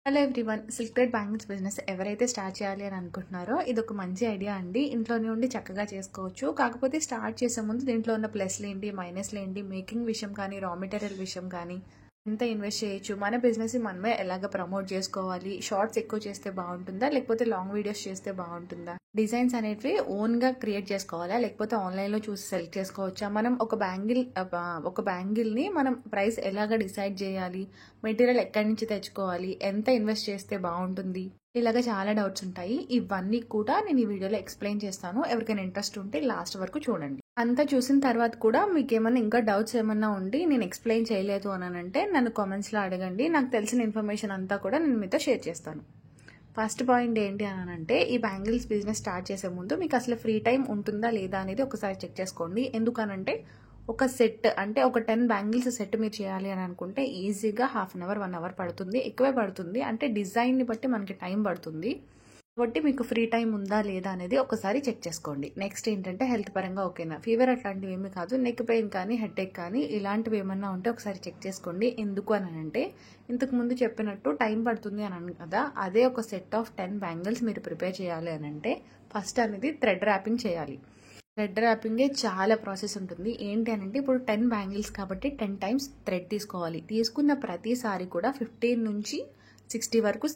Hello everyone. Silk thread bangles business ఎవరైతే start చేయాలి అని అనుకుంటున్నారో ఇదొక మంచి ఐడియా అండి. ఇంట్లోనే ఉండి చక్కగా చేసుకోవచ్చు. కాకపోతే స్టార్ట్ చేసే ముందు దీంట్లో ఉన్న ప్లస్లు ఏంటి, మైనస్లు ఏంటి, మేకింగ్ విషయం కానీ, రా మెటీరియల్ విషయం కానీ, ఎంత ఇన్వెస్ట్ చేయొచ్చు, మన బిజినెస్ మనమే ఎలాగ ప్రమోట్ చేసుకోవాలి, షార్ట్స్ ఎక్కువ చేస్తే బాగుంటుందా లేకపోతే లాంగ్ వీడియోస్ చేస్తే బాగుంటుందా, డిజైన్స్ అనేటివి ఓన్గా క్రియేట్ చేసుకోవాలా లేకపోతే ఆన్లైన్లో చూసి సెలెక్ట్ చేసుకోవచ్చా, మనం ఒక బ్యాంగిల్ని మనం ప్రైస్ ఎలాగ డిసైడ్ చేయాలి, మెటీరియల్ ఎక్కడి నుంచి తెచ్చుకోవాలి, ఎంత ఇన్వెస్ట్ చేస్తే బాగుంటుంది, ఇలాగ చాలా డౌట్స్ ఉంటాయి. ఇవన్నీ కూడా నేను ఈ వీడియోలో ఎక్స్ప్లెయిన్ చేస్తాను. ఎవరికైనా ఇంట్రెస్ట్ ఉంటే లాస్ట్ వరకు చూడండి. అంతా చూసిన తర్వాత కూడా మీకు ఏమైనా ఇంకా డౌట్స్ ఏమన్నా ఉండి నేను ఎక్స్ప్లెయిన్ చేయలేదు అని అంటే నన్ను కామెంట్స్లో అడగండి. నాకు తెలిసిన ఇన్ఫర్మేషన్ అంతా కూడా నేను మీతో షేర్ చేస్తాను. ఫస్ట్ పాయింట్ ఏంటి అని అంటే, ఈ బ్యాంగిల్స్ బిజినెస్ స్టార్ట్ చేసే ముందు మీకు అసలు ఫ్రీ టైం ఉంటుందా లేదా అనేది ఒకసారి చెక్ చేసుకోండి. ఎందుకనంటే ఒక సెట్ అంటే ఒక 10 బ్యాంగిల్స్ సెట్ మీరు చేయాలి అని అనుకుంటే ఈజీగా హాఫ్ అన్ అవర్ 1 అవర్ పడుతుంది, ఎక్కువే పడుతుంది. అంటే డిజైన్ని బట్టి మనకి టైం పడుతుంది. కాబట్టి మీకు ఫ్రీ టైం ఉందా లేదా అనేది ఒకసారి చెక్ చేసుకోండి. నెక్స్ట్ ఏంటంటే హెల్త్ పరంగా ఓకేనా, ఫీవర్ అట్లాంటివి ఏమీ కాదు, నెక్ పెయిన్ కానీ హెడేక్ కానీ ఇలాంటివి ఏమన్నా ఉంటే ఒకసారి చెక్ చేసుకోండి. ఎందుకు అని అంటే ఇంతకు ముందు చెప్పినట్టు టైం పడుతుంది అని అన్నాను కదా, అదే ఒక సెట్ ఆఫ్ 10 బ్యాంగిల్స్ మీరు ప్రిపేర్ చేయాలి అని అంటే ఫస్ట్ అనేది థ్రెడ్ ర్యాపింగ్ చేయాలి. థ్రెడ్ ర్యాపింగే చాలా ప్రాసెస్ ఉంటుంది. ఏంటి అని అంటే ఇప్పుడు 10 బ్యాంగిల్స్ కాబట్టి 10 టైమ్స్ థ్రెడ్ తీసుకోవాలి. తీసుకున్న ప్రతిసారి కూడా 15 నుంచి 60 వరకు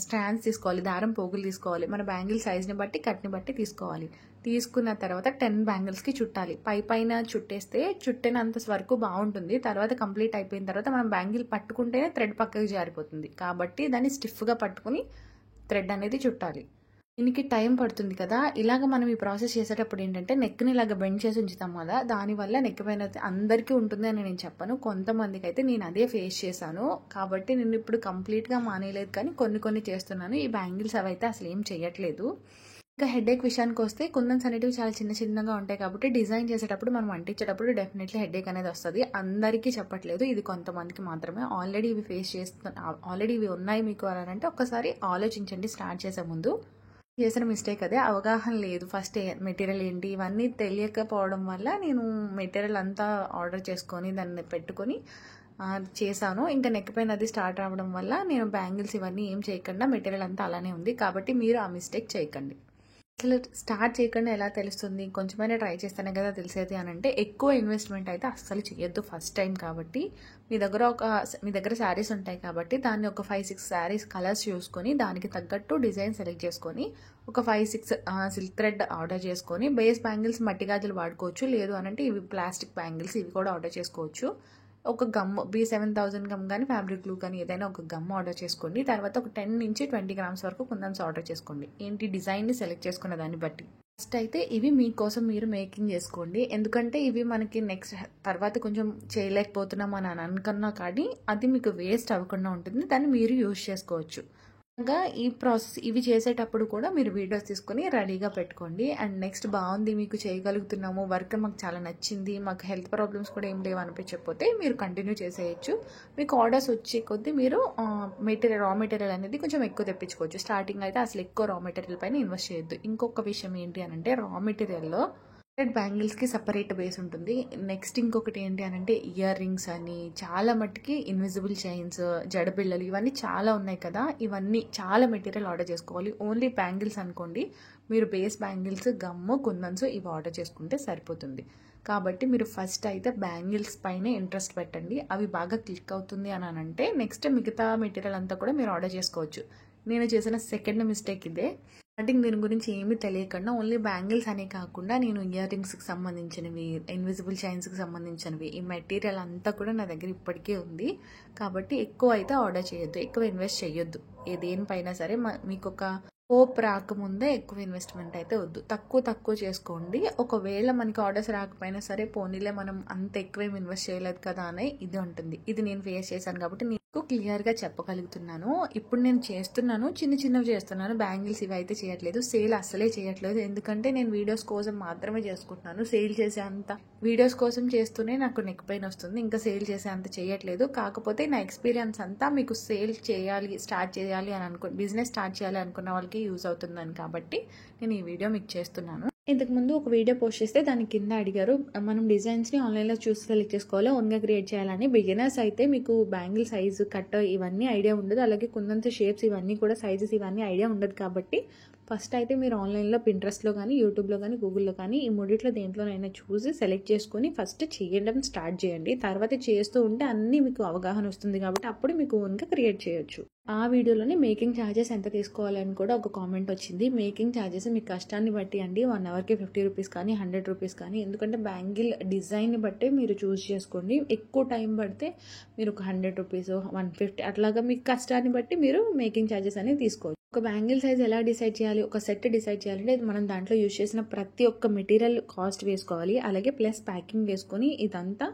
స్ట్రాండ్స్ తీసుకోవాలి, దారం పోగులు తీసుకోవాలి. మన బ్యాంగిల్ సైజ్ని బట్టి కట్ని బట్టి తీసుకోవాలి. తీసుకున్న తర్వాత 10 బ్యాంగిల్స్కి చుట్టాలి. పైన చుట్టేస్తే చుట్టినంత వరకు బాగుంటుంది. తర్వాత కంప్లీట్ అయిపోయిన తర్వాత మనం బ్యాంగిల్ పట్టుకుంటేనే థ్రెడ్ పక్కకి జారిపోతుంది. కాబట్టి దాన్ని స్టిఫ్గా పట్టుకుని థ్రెడ్ అనేది చుట్టాలి. దీనికి టైం పడుతుంది కదా. ఇలాగ మనం ఈ ప్రాసెస్ చేసేటప్పుడు ఏంటంటే నెక్ని ఇలాగ బెండ్ చేసి ఉంచుతాం కదా, దానివల్ల నెక్ పైన అందరికీ ఉంటుంది అని నేను చెప్పను, కొంతమందికి అయితే నేను అదే ఫేస్ చేశాను. కాబట్టి నేను ఇప్పుడు కంప్లీట్గా మానేయలేదు కానీ కొన్ని చేస్తున్నాను. ఈ బ్యాంగిల్స్ అవైతే అసలు ఏం చేయట్లేదు. ఇంకా హెడేక్ విషయానికి వస్తే కుందన్స్ అనేటివి చాలా చిన్నగా ఉంటాయి కాబట్టి డిజైన్ చేసేటప్పుడు మనం అంటించేటప్పుడు డెఫినెట్లీ హెడేక్ అనేది వస్తుంది. అందరికీ చెప్పట్లేదు, ఇది కొంతమందికి మాత్రమే. ఆల్రెడీ ఇవి ఉన్నాయి మీకు అని అంటే ఒక్కసారి ఆలోచించండి. స్టార్ట్ చేసే ముందు చేసిన మిస్టేక్ అదే, అవగాహన లేదు. ఫస్ట్ మెటీరియల్ ఏంటి ఇవన్నీ తెలియకపోవడం వల్ల నేను మెటీరియల్ అంతా ఆర్డర్ చేసుకొని దాన్ని పెట్టుకొని చేశాను. ఇంకా నెక్ పైన అది స్టార్ట్ అవ్వడం వల్ల నేను బ్యాంగిల్స్ ఇవన్నీ ఏం చేయకుండా మెటీరియల్ అంతా అలానే ఉంది. కాబట్టి మీరు ఆ మిస్టేక్ చేయకండి. అసలు స్టార్ట్ చేయకుండా ఎలా తెలుస్తుంది, కొంచెమైనా ట్రై చేస్తేనే కదా తెలిసేది అని అంటే ఎక్కువ ఇన్వెస్ట్మెంట్ అయితే అస్సలు చేయొద్దు ఫస్ట్ టైం. కాబట్టి మీ దగ్గర శారీస్ ఉంటాయి కాబట్టి దాన్ని ఒక 5-6 శారీస్ కలర్స్ చూసుకొని దానికి తగ్గట్టు డిజైన్ సెలెక్ట్ చేసుకొని ఒక 5-6 సిల్క్ థ్రెడ్ ఆర్డర్ చేసుకొని బేస్ బ్యాంగిల్స్ మట్టి గాజులు వాడుకోవచ్చు. లేదు అని అంటే ఇవి ప్లాస్టిక్ బ్యాంగిల్స్ ఇవి కూడా ఆర్డర్ చేసుకోవచ్చు. ఒక గమ్ B7000 గమ్ కానీ ఫ్యాబ్రిక్ గ్లూ కానీ ఏదైనా ఒక గమ్ ఆర్డర్ చేసుకోండి. తర్వాత ఒక 10 నుంచి 20 గ్రామ్స్ వరకు కుందన్స్ ఆర్డర్ చేసుకోండి. ఏంటి డిజైన్ని సెలెక్ట్ చేసుకున్న దాన్ని బట్టి. ఫస్ట్ అయితే ఇవి మీకోసం మీరు మేకింగ్ చేసుకోండి. ఎందుకంటే ఇవి మనకి నెక్స్ట్ తర్వాత కొంచెం చేయలేకపోతున్నాం అని అనుకున్నా కానీ అది మీకు వేస్ట్ అవ్వకుండా ఉంటుంది, దాన్ని మీరు యూజ్ చేసుకోవచ్చు. ఇంకా ఈ ప్రాసెస్ ఇవి చేసేటప్పుడు కూడా మీరు వీడియోస్ తీసుకొని రెడీగా పెట్టుకోండి. అండ్ నెక్స్ట్ బాగుంది, మీకు చేయగలుగుతున్నాము, వర్క్ మాకు చాలా నచ్చింది, మాకు హెల్త్ ప్రాబ్లమ్స్ కూడా ఏం లేవు అనిపించకపోతే మీరు కంటిన్యూ చేసేయచ్చు. మీకు ఆర్డర్స్ వచ్చే కొద్దీ మీరు రా మెటీరియల్ అనేది కొంచెం ఎక్కువ తెప్పించుకోవచ్చు. స్టార్టింగ్ అయితే అసలు ఎక్కువ రా మెటీరియల్ పైన ఇన్వెస్ట్ చేయొద్దు. ఇంకొక విషయం ఏంటి అని అంటే రా మెటీరియల్లో బ్యాంగిల్స్కి సపరేట్ బేస్ ఉంటుంది. నెక్స్ట్ ఇంకొకటి ఏంటి అని అంటే ఇయర్ రింగ్స్ అని, చాలా మట్టుకి ఇన్విజిబుల్ చైన్స్, జడబిళ్ళలు ఇవన్నీ చాలా ఉన్నాయి కదా, ఇవన్నీ చాలా మెటీరియల్ ఆర్డర్ చేసుకోవాలి. ఓన్లీ బ్యాంగిల్స్ అనుకోండి, మీరు బేస్ బ్యాంగిల్స్, గమ్ము, కుందన్స్ ఇవి ఆర్డర్ చేసుకుంటే సరిపోతుంది. కాబట్టి మీరు ఫస్ట్ అయితే బ్యాంగిల్స్ పైనే ఇంట్రెస్ట్ పెట్టండి. అవి బాగా క్లిక్ అవుతుంది అని అంటే నెక్స్ట్ మిగతా మెటీరియల్ అంతా కూడా మీరు ఆర్డర్ చేసుకోవచ్చు. నేను చేసిన సెకండ్ మిస్టేక్ ఇదే. స్టార్టింగ్ దీని గురించి ఏమీ తెలియకుండా ఓన్లీ బ్యాంగిల్స్ అనే కాకుండా నేను ఇయర్ రింగ్స్కి సంబంధించినవి, ఇన్విజిబుల్ చైన్స్కి సంబంధించినవి ఈ మెటీరియల్ అంతా కూడా నా దగ్గర ఇప్పటికే ఉంది. కాబట్టి ఎక్కువ అయితే ఆర్డర్ చేయొద్దు, ఎక్కువ ఇన్వెస్ట్ చేయొద్దు. దేనిపైనా సరే మీకు ఒక హోప్ రాకముందే ఎక్కువ ఇన్వెస్ట్మెంట్ అయితే వద్దు, తక్కువ చేసుకోండి. ఒకవేళ మనకి ఆర్డర్స్ రాకపోయినా సరే పోనీలే మనం అంత ఎక్కువ ఏమి ఇన్వెస్ట్ చేయలేదు కదా అని ఇది ఉంటుంది. ఇది నేను ఫేస్ చేశాను కాబట్టి నీకు క్లియర్గా చెప్పగలుగుతున్నాను. ఇప్పుడు నేను చేస్తున్నాను, చిన్నవి చేస్తున్నాను. బ్యాంగిల్స్ ఇవి అయితే చేయట్లేదు, సేల్ అస్సలే చేయట్లేదు. ఎందుకంటే నేను వీడియోస్ కోసం మాత్రమే చేసుకుంటున్నాను. సేల్ చేసే అంత వీడియోస్ కోసం చేస్తూనే నాకు నెక్ పెయిన్ వస్తుంది, ఇంకా సేల్ చేసే అంత చేయట్లేదు. కాకపోతే నా ఎక్స్పీరియన్స్ అంతా మీకు స్టార్ట్ చేయాలి అని బిజినెస్ స్టార్ట్ చేయాలి అనుకున్న వాళ్ళకి యూజ్ అవుతుందని కాబట్టి నేను ఈ వీడియో మీకు చేస్తున్నాను. ఇంతకుముందు ఒక వీడియో పోస్ట్ చేస్తే దాని కింద అడిగారు మనం డిజైన్స్ని ఆన్లైన్లో చూసి సెలెక్ట్ చేసుకోవాలి, ఓన్గా క్రియేట్ చేయాలని. బిగినర్స్ అయితే మీకు బ్యాంగిల్ సైజు కట్ ఇవన్నీ ఐడియా ఉండదు, అలాగే కొంత షేప్స్ ఇవన్నీ కూడా సైజెస్ ఇవన్నీ ఐడియా ఉండదు. కాబట్టి ఫస్ట్ అయితే మీరు ఆన్లైన్లో పింట్రెస్ట్లో కానీ యూట్యూబ్లో కానీ గూగుల్లో కానీ ఈ మూడిట్లో దేంట్లోనైనా చూసి సెలెక్ట్ చేసుకొని ఫస్ట్ చేయడం స్టార్ట్ చేయండి. తర్వాత చేస్తూ ఉంటే అన్నీ మీకు అవగాహన వస్తుంది కాబట్టి అప్పుడు మీకు ఓన్గా క్రియేట్ చేయొచ్చు. ఆ వీడియోలోనే మేకింగ్ ఛార్జెస్ ఎంత తీసుకోవాలని కూడా ఒక కామెంట్ వచ్చింది. మేకింగ్ ఛార్జెస్ మీ కష్టాన్ని బట్టి అండి, 1 అవర్కి 50 రూపీస్ కానీ 100 రూపీస్ కానీ, ఎందుకంటే బ్యాంగిల్ డిజైన్ని బట్టే మీరు చూస్ చేసుకోండి. ఎక్కువ టైం పడితే మీరు ఒక 100 రూపీస్ 150 అట్లాగా మీ కష్టాన్ని బట్టి మీరు మేకింగ్ ఛార్జెస్ అనేది తీసుకోవచ్చు. ఒక బ్యాంగిల్ సైజ్ ఎలా డిసైడ్ చేయాలి, ఒక సెట్ డిసైడ్ చేయాలంటే మనం దాంట్లో యూజ్ చేసిన ప్రతి ఒక్క మెటీరియల్ కాస్ట్ వేసుకోవాలి, అలాగే ప్లస్ ప్యాకింగ్ వేసుకొని ఇదంతా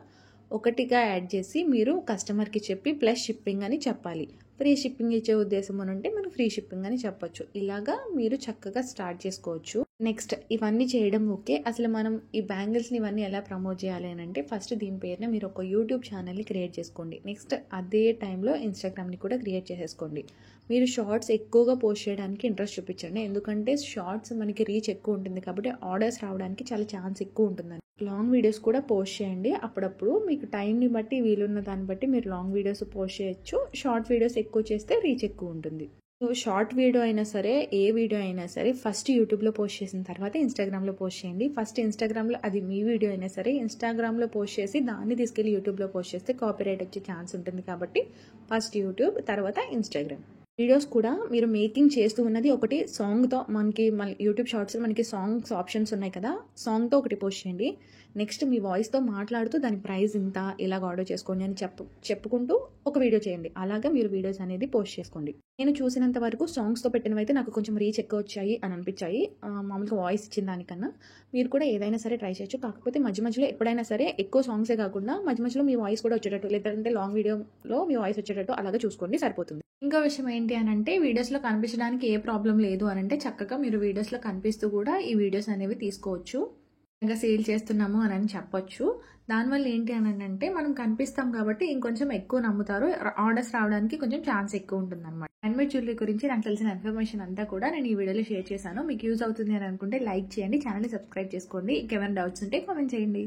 ఒకటిగా యాడ్ చేసి మీరు కస్టమర్కి చెప్పి ప్లస్ షిప్పింగ్ అని చెప్పాలి. ఫ్రీ షిప్పింగ్ ఇచ్చే ఉద్దేశం అని ఉంటే మనం ఫ్రీ షిప్పింగ్ అని చెప్పొచ్చు. ఇలాగా మీరు చక్కగా స్టార్ట్ చేసుకోవచ్చు. నెక్స్ట్ ఇవన్నీ చేయడం ఓకే, అసలు మనం ఈ బ్యాంగిల్స్ని ఇవన్నీ ఎలా ప్రమోట్ చేయాలి అని అంటే ఫస్ట్ దీని పేరున మీరు ఒక యూట్యూబ్ ఛానల్ని క్రియేట్ చేసుకోండి. నెక్స్ట్ అదే టైంలో ఇన్స్టాగ్రామ్ని కూడా క్రియేట్ చేసేసుకోండి. మీరు షార్ట్స్ ఎక్కువగా పోస్ట్ చేయడానికి ఇంట్రెస్ట్ చూపించండి, ఎందుకంటే షార్ట్స్ మనకి రీచ్ ఎక్కువ ఉంటుంది కాబట్టి ఆర్డర్స్ రావడానికి చాలా ఛాన్స్ ఎక్కువ ఉంటుందని. లాంగ్ వీడియోస్ కూడా పోస్ట్ చేయండి అప్పుడప్పుడు, మీకు టైంని బట్టి వీలున్న దాన్ని బట్టి మీరు లాంగ్ వీడియోస్ పోస్ట్ చేయొచ్చు. షార్ట్ వీడియోస్ ఎక్కువ చేస్తే రీచ్ ఎక్కువ ఉంటుంది. షార్ట్ వీడియో అయినా సరే ఏ వీడియో అయినా సరే ఫస్ట్ యూట్యూబ్లో పోస్ట్ చేసిన తర్వాత ఇన్స్టాగ్రామ్లో పోస్ట్ చేయండి. ఫస్ట్ ఇన్స్టాగ్రామ్లో అది మీ వీడియో అయినా సరే ఇన్స్టాగ్రామ్లో పోస్ట్ చేసి దాన్ని తీసుకెళ్ళి యూట్యూబ్లో పోస్ట్ చేస్తే కాపీరైట్ వచ్చే ఛాన్స్ ఉంటుంది. కాబట్టి ఫస్ట్ యూట్యూబ్ తర్వాత ఇన్స్టాగ్రామ్. వీడియోస్ కూడా మీరు మేకింగ్ చేస్తూ ఉన్నది ఒకటి సాంగ్తో, మనకి యూట్యూబ్ షార్ట్స్ మనకి సాంగ్స్ ఆప్షన్స్ ఉన్నాయి కదా, సాంగ్తో ఒకటి పోస్ట్ చేయండి. నెక్స్ట్ మీ వాయిస్తో మాట్లాడుతూ దాని ప్రైస్ ఇంత ఇలాగ ఆర్డర్ చేసుకోండి అని చెప్పుకుంటూ ఒక వీడియో చేయండి. అలాగా మీరు వీడియోస్ అనేది పోస్ట్ చేసుకోండి. నేను చూసినంత వరకు సాంగ్స్తో పెట్టినవి అయితే నాకు కొంచెం రీచ్ ఎక్కువ వచ్చాయి అని అనిపించాయి, మామూలుగా వాయిస్ ఇచ్చిన దానికన్నా. మీరు కూడా ఏదైనా సరే ట్రై చేయొచ్చు, కాకపోతే మధ్య మధ్యలో ఎప్పుడైనా సరే ఎక్కువ సాంగ్సే కాకుండా మధ్య మధ్యలో మీ వాయిస్ కూడా వచ్చేటట్టు, లేదంటే లాంగ్ వీడియోలో మీ వాయిస్ వచ్చేటట్టు అలాగా చూసుకోండి, సరిపోతుంది. ఇంకో విషయం ఏంటి అని అంటే వీడియోస్లో కనిపించడానికి ఏ ప్రాబ్లం లేదు అని అంటే చక్కగా మీరు వీడియోస్లో కనిపిస్తూ కూడా ఈ వీడియోస్ అనేవి తీసుకోవచ్చు. ఇంకా సేల్ చేస్తున్నాము అని చెప్పొచ్చు. దానివల్ల ఏంటి అని అంటే మనం కనిపిస్తాం కాబట్టి ఇంకొంచెం ఎక్కువ నమ్ముతారు, ఆర్డర్స్ రావడానికి కొంచెం ఛాన్స్ ఎక్కువ ఉంటుంది అనమాట. హ్యాండ్మేడ్ జ్యువెలరీ గురించి నాకు తెలిసిన ఇన్ఫర్మేషన్ అంతా కూడా నేను ఈ వీడియోలో షేర్ చేశాను. మీకు యూజ్ అవుతుంది అని అనుకుంటే లైక్ చేయండి, ఛానల్ని సబ్స్క్రైబ్ చేసుకోండి. ఇంకేమైనా డౌట్స్ ఉంటే కామెంట్ చేయండి.